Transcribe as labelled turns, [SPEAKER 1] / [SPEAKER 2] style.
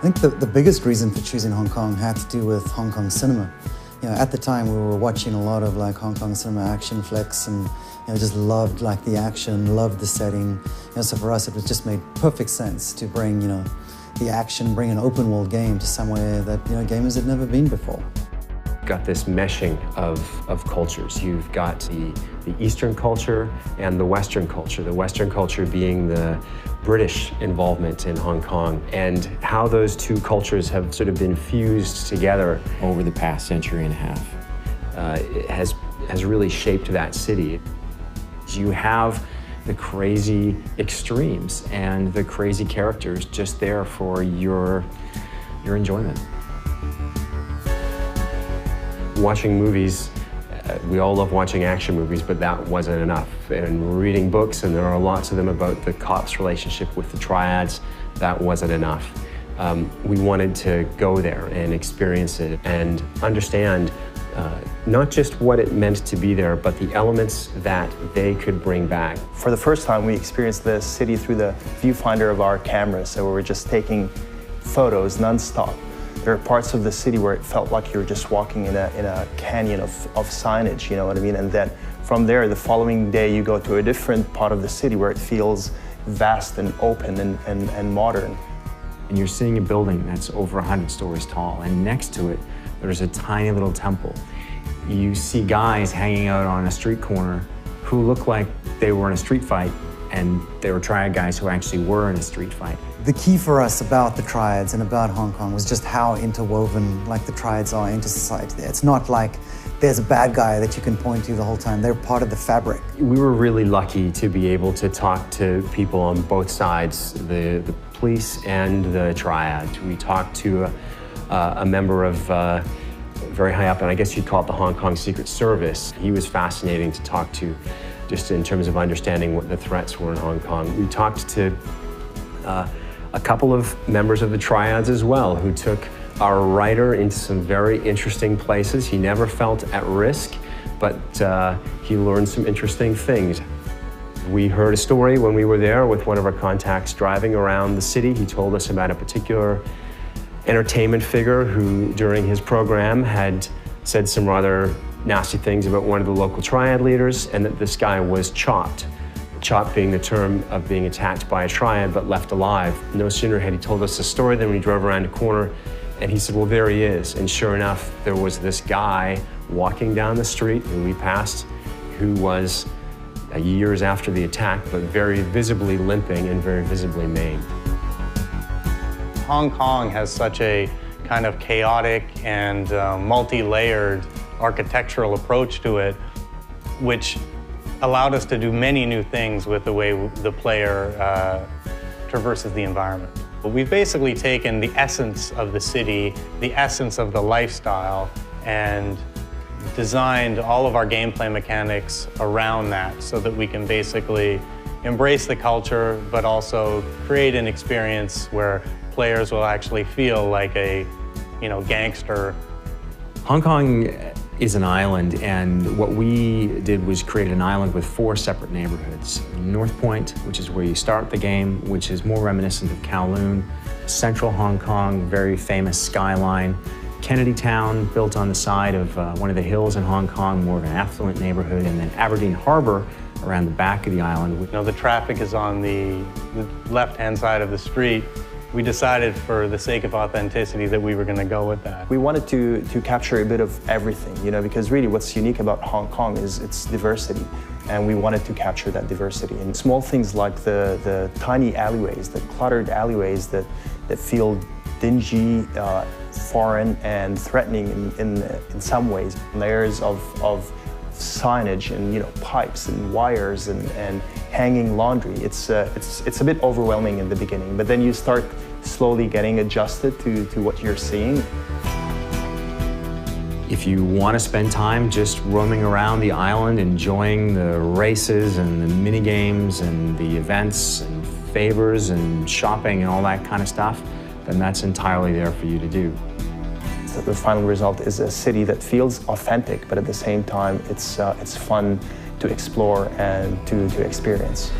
[SPEAKER 1] I think the biggest reason for choosing Hong Kong had to do with Hong Kong cinema. At the time we were watching a lot of like Hong Kong cinema action flicks and just loved like the action, loved the setting. So for us it was just made perfect sense to bring the action, bring an open world game to somewhere that gamers had never been before.
[SPEAKER 2] Got this meshing of cultures. You've got the Eastern culture and the Western culture. The Western culture being the British involvement in Hong Kong, and how those two cultures have sort of been fused together
[SPEAKER 3] over the past century and a half.
[SPEAKER 2] It has really shaped that city. You have the crazy extremes and the crazy characters just there for your enjoyment. Watching movies, we all love watching action movies, but that wasn't enough. And reading books, and there are lots of them about the cops' relationship with the triads, that wasn't enough. We wanted to go there and experience it and understand not just what it meant to be there, but the elements that they could bring back.
[SPEAKER 4] For the first time, we experienced the city through the viewfinder of our cameras, so we were just taking photos non-stop. There are parts of the city where it felt like you're just walking in a canyon of signage, you know what I mean? And then from there, the following day, you go to a different part of the city where it feels vast and open and modern.
[SPEAKER 3] And you're seeing a building that's over 100 stories tall, and next to it, there's a tiny little temple. You see guys hanging out on a street corner who look like they were in a street fight, and they were triad guys who actually were in a street fight.
[SPEAKER 1] The key for us about the triads and about Hong Kong was just how interwoven like the triads are into society there. It's not like there's a bad guy that you can point to the whole time. They're part of the fabric.
[SPEAKER 2] We were really lucky to be able to talk to people on both sides, the police and the triad. We talked to a member of very high up, and I guess you'd call it the Hong Kong Secret Service. He was fascinating to talk to, just in terms of understanding what the threats were in Hong Kong. We talked to a couple of members of the triads as well, who took our writer into some very interesting places. He never felt at risk, but he learned some interesting things. We heard a story when we were there with one of our contacts driving around the city. He told us about a particular entertainment figure who, during his program, had said some rather nasty things about one of the local triad leaders, and that this guy was chopped. Chopped being the term of being attacked by a triad but left alive. No sooner had he told us the story than we drove around a corner and he said, well, there he is. And sure enough, there was this guy walking down the street who we passed, who was years after the attack, but very visibly limping and very visibly maimed.
[SPEAKER 5] Hong Kong has such a kind of chaotic and multi-layered architectural approach to it, which allowed us to do many new things with the way the player traverses the environment. But we've basically taken the essence of the city, the essence of the lifestyle, and designed all of our gameplay mechanics around that so that we can basically embrace the culture, but also create an experience where players will actually feel like a, gangster.
[SPEAKER 3] Hong Kong is an island, and what we did was create an island with 4 separate neighborhoods. North Point, which is where you start the game, which is more reminiscent of Kowloon. Central Hong Kong, very famous skyline. Kennedy Town, built on the side of one of the hills in Hong Kong, more of an affluent neighborhood. And then Aberdeen Harbour, around the back of the island.
[SPEAKER 5] The traffic is on the left-hand side of the street. We decided, for the sake of authenticity, that we were going to go with that.
[SPEAKER 4] We wanted to capture a bit of everything, because really what's unique about Hong Kong is its diversity, and we wanted to capture that diversity. And small things like the tiny alleyways, the cluttered alleyways that feel dingy, foreign, and threatening in some ways. Layers of signage and pipes and wires and hanging laundry. It's a bit overwhelming in the beginning, but then you start slowly getting adjusted to what you're seeing.
[SPEAKER 3] If you want to spend time just roaming around the island, enjoying the races and the mini games and the events and favors and shopping and all that kind of stuff, then that's entirely there for you to do.
[SPEAKER 4] The final result is a city that feels authentic, but at the same time, it's fun to explore and to experience.